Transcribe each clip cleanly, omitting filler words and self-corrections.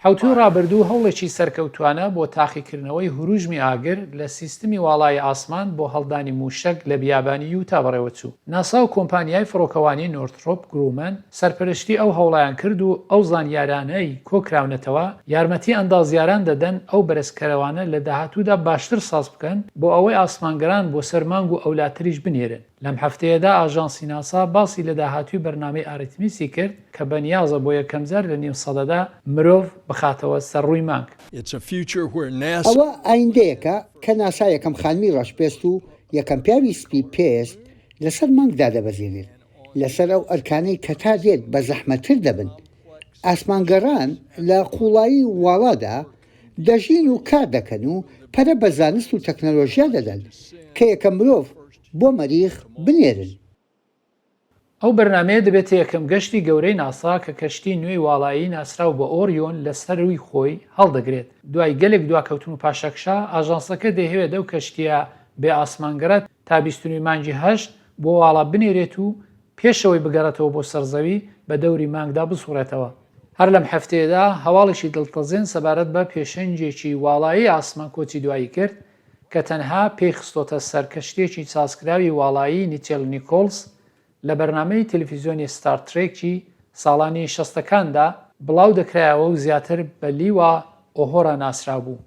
حوتوی ڕابردوو هەوڵێکی سەرکەوتوانە بۆ تاقیکردنەوەی هوروژمی ئاگر لە سیستمی واڵای ئاسمان بۆ هەڵدانی موشک لە بیابانی یوتا بەڕێوە چوو. ناسا و کۆمپانیای فڕۆکەوانی نۆرتڕۆپ گرومەن سەرپەرشتی ئەو هەوڵیان کرد و ئەو زانیارانەی کۆکراونەتەوە یارمەتی ئەندازیاران دەدەن ئەو بەرزکەرەوانە لە داهاتوودا باشتر ساز بکەن بۆ ئەوەی ئاسمانگەران بۆ سەرمانگ و ئەولاتریش بنێرن. لەم هەفتەیەدا ئاژانسی ناسا باسی لە داهاتووی بەرنامەی ئارتمیسی کرد کە بەنیازە بۆ یەکەم جار لە نیم سەدەدا مرۆڤ بخاتەوە سەر ڕووی مانگ. ئەوە ئایندەیەکە کە ناسا یەکەم خانمی ڕەشپێست و یەکەم پیاوی سپی پێست لەسەر مانگدا دەبەزێنێت لەسەر ئەو ئەرکانەی کە تا دێت بە زەحمەتتر دەبن. ئاسمانگەڕان لە قوڵایی واڵادا دەژین و کار دەکەن و پەرە بە زانست و تەکنەلۆژیا دەدەن کە یەکەم مرۆڤ بۆ مەریخ بنێرن. ئەو بەرنامەیە دەبێت یەکەم گەشتی گەورەی ناسا کە کەشتی نوێی واڵایی ناسراو بە ئۆریۆن لەسەر ڕووی خۆی هەڵدەگرێت. دوای گەلێک دواکەوتن و پاشەکشا ئاژانسەکە دەیەوێت ئەو کەشتیە بێ ئاسمانگەرە تا 28 مانگی بۆ واڵا بنێرێت و پێشەوەی بگەڕێتەوە بۆ سەرزەوی بە دەوری مانگدا بسوڕێتەوە. هەر لەم هەفتەیەدا هەواڵێکی دڵتەزین سەبارەت بە پێشەنجێکی واڵایی ئاسمان کۆچی دوایی کرد کە تەنها پێی خستۆتە سەر کەشتێکی چاسکراوی واڵایی نیچێل نیکۆلز لە بەرنامەی تەلەڤیزیۆنی ستار ترێکی ساڵانی 60ەکاندا بڵاو دەکرایەوە و زیاتر بە لیوە ئۆهۆرە ناسرا بوو.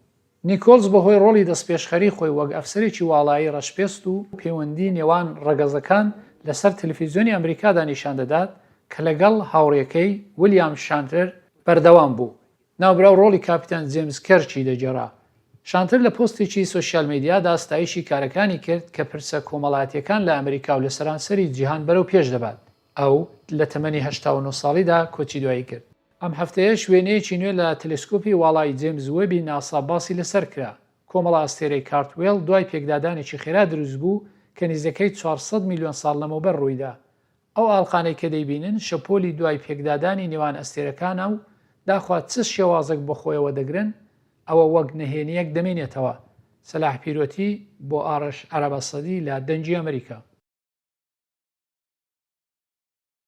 نیکۆلز بەهۆی ڕۆڵی دەستپێشخەری خۆی وەک ئەفسەرێکی واڵایی ڕەشپێست و پەیوەندی نێوان ڕەگەزەکان لەسەر تەلەڤیزیۆنی ئەمریکادا نیشان دەدات کە لەگەڵ هاوڕێکەی ویلیام شانتر بەردەوام بوو. ناوبراو ڕۆڵی کاپیتان جێمس کەرچی دەجێڕا. شانتر لە پۆستێکی سۆسیال میدیادا ستایشی کارەکانی کرد کە پرسە کۆمەڵایەتیەکان لە ئەمریکا و لە سەرانسەری جیهان بەرەو پێش دەبات. ئەو لە تەمەنی 89 ساڵیدا کۆچی دوایی کرد. ئەم هەفتەیە شوێنەیەکی نوێ لە تەلەسکۆپی واڵای جێمز وێبی ناسا باسی لەسەر کرا. کۆمەڵە ئەستێرەی کارتوێل دوای پێکدادانێکی خێرا دروست بوو کە نزیکەی 400 میلیۆن ساڵ لەمەوبەر ڕوویدا. ئەو ئاڵقانەی کە دەیبینن شەپۆلی دوای پێکدادانی نێوان ئەستێرەکانە و داخوات چ شێوازێک بۆ خۆیەوە دەگرن ئەوە وەک نهێنیەک دەمێنێتەوە. سەلاح پیرۆتی بۆ ئارش عەرەبەسەدی لە دەنجی ئەمریکا.